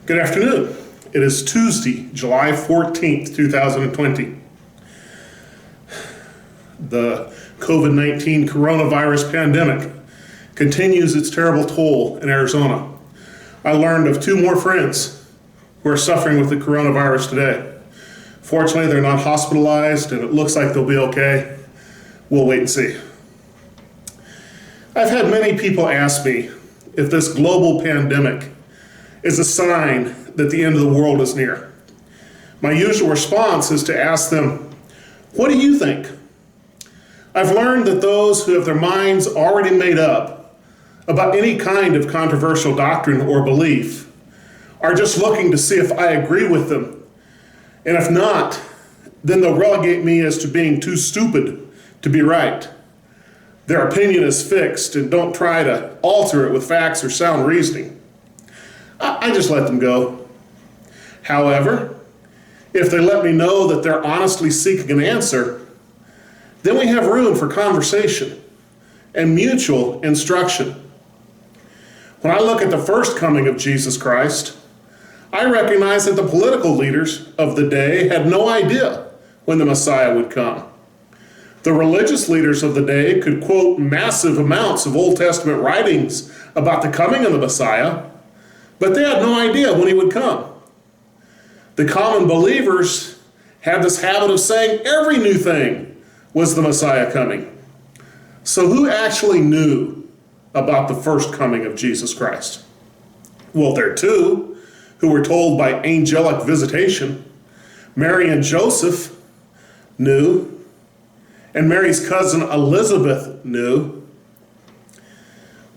Good afternoon. It is Tuesday, July 14th, 2020. The COVID-19 coronavirus pandemic continues its terrible toll in Arizona. I learned of 2 more friends who are suffering with the coronavirus today. Fortunately, they're not hospitalized and it looks like they'll be okay. We'll wait and see. I've had many people ask me if this global pandemic is a sign that the end of the world is near. My usual response is to ask them, what do you think? I've learned that those who have their minds already made up about any kind of controversial doctrine or belief are just looking to see if I agree with them. And if not, then they'll relegate me as to being too stupid to be right. Their opinion is fixed and don't try to alter it with facts or sound reasoning. I just let them go. However, if they let me know that they're honestly seeking an answer, then we have room for conversation and mutual instruction. When I look at the first coming of Jesus Christ, I recognize that the political leaders of the day had no idea when the Messiah would come. The religious leaders of the day could quote massive amounts of Old Testament writings about the coming of the Messiah, but they had no idea when he would come. The common believers had this habit of saying every new thing was the Messiah coming. So who actually knew about the first coming of Jesus Christ? Well, there are 2 who were told by angelic visitation. Mary and Joseph knew, and Mary's cousin Elizabeth knew.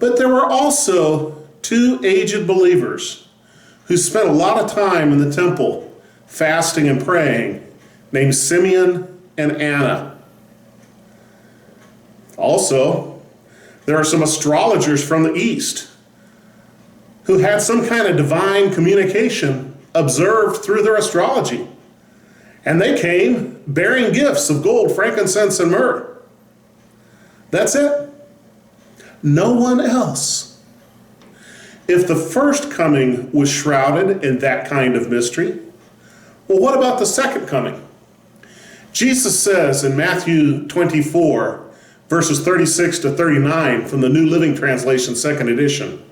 But there were also 2 aged believers who spent a lot of time in the temple fasting and praying, named Simeon and Anna. Also, there are some astrologers from the East who had some kind of divine communication observed through their astrology. And they came bearing gifts of gold, frankincense, and myrrh. That's it. No one else. If the first coming was shrouded in that kind of mystery, well, what about the second coming? Jesus says in Matthew 24, verses 36 to 39 from the New Living Translation, 2nd edition,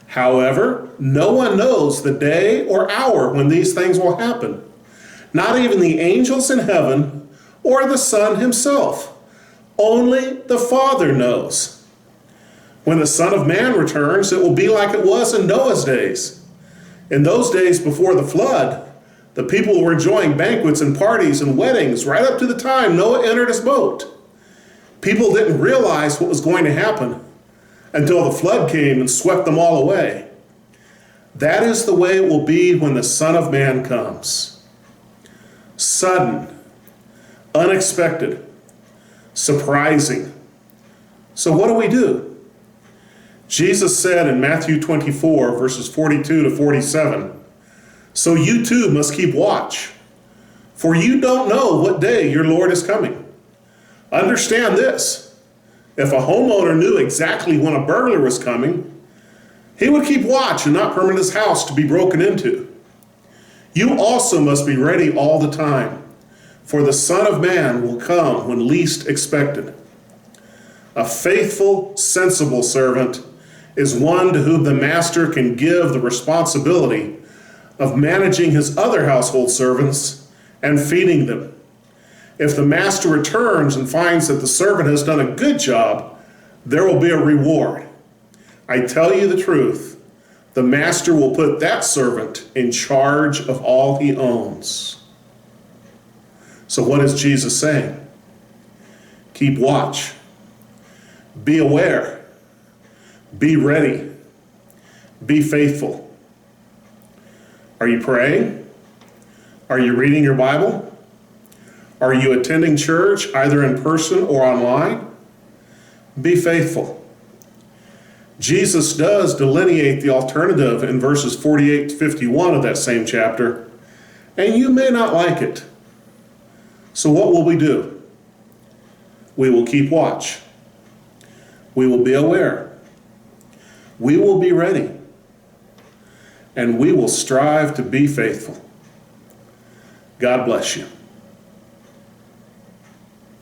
however, no one knows the day or hour when these things will happen, not even the angels in heaven or the Son himself. Only the Father knows. When the Son of Man returns, it will be like it was in Noah's days. In those days before the flood, the people were enjoying banquets and parties and weddings right up to the time Noah entered his boat. People didn't realize what was going to happen until the flood came and swept them all away. That is the way it will be when the Son of Man comes. Sudden, unexpected, surprising. So what do we do? Jesus said in Matthew 24, verses 42 to 47, so you too must keep watch, for you don't know what day your Lord is coming. Understand this, if a homeowner knew exactly when a burglar was coming, he would keep watch and not permit his house to be broken into. You also must be ready all the time, for the Son of Man will come when least expected. A faithful, sensible servant is one to whom the master can give the responsibility of managing his other household servants and feeding them. If the master returns and finds that the servant has done a good job, there will be a reward. I tell you the truth, the master will put that servant in charge of all he owns. So what is Jesus saying? Keep watch. Be aware. Be ready. Be faithful. Are you praying? Are you reading your Bible? Are you attending church either in person or online? Be faithful. Jesus does delineate the alternative in verses 48 to 51 of that same chapter, and you may not like it. So what will we do? We will keep watch. We will be aware. We will be ready. and we will strive to be faithful. God bless you.